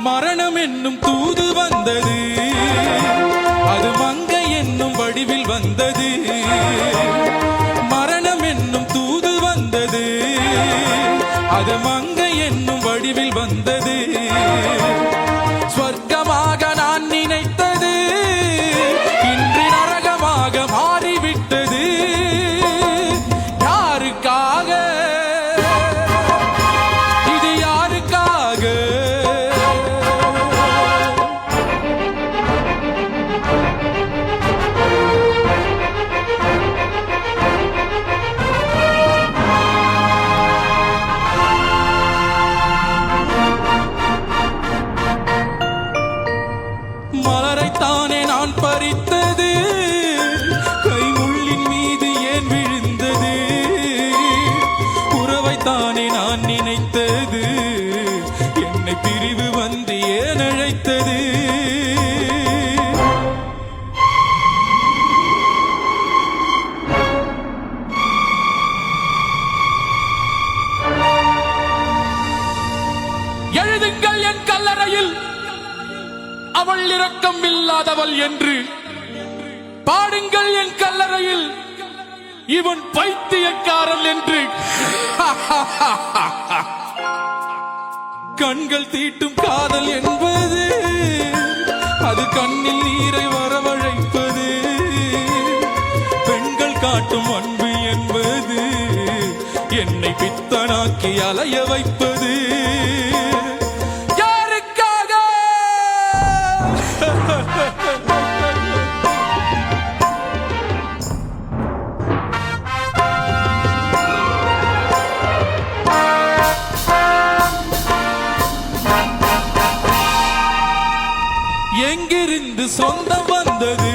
மரணம் என்னும் தூது வந்தது, அது மங்கை என்னும் வடிவில் வந்தது. மரணம் என்னும் தூது வந்தது, அது மங்கை என்னும் வடிவில் வந்தது. ஸ்வர்க்கமாக நான் நினைத்தது இன்று நரகமாக மாறிவிட்டது. யாருக்காக? இது யாருக்காக? மலரைத்தானே நான் பறித்தது, கைமுள்ளின் மீது ஏன் விழுந்தது? உறவைத்தானே நான் நினைத்தது, என்னை பிரிவு வந்து ஏன் அழைத்தது? எழுதுங்கள் என் கல்லறையில் அவள் இரக்கம் இல்லாதவள் என்று, பாடுங்கள் என் கல்லறையில் இவன் பைத்தியக்காரன் என்று. கண்கள் தீட்டும் காதல் என்பது அது கண்ணில் நீரை வரவழைப்பது. பெண்கள் காட்டும் அன்பு என்பது என்னை பித்தனாக்கி அலைய வைப்பது. எங்கிருந்து சொந்தம் வந்தது?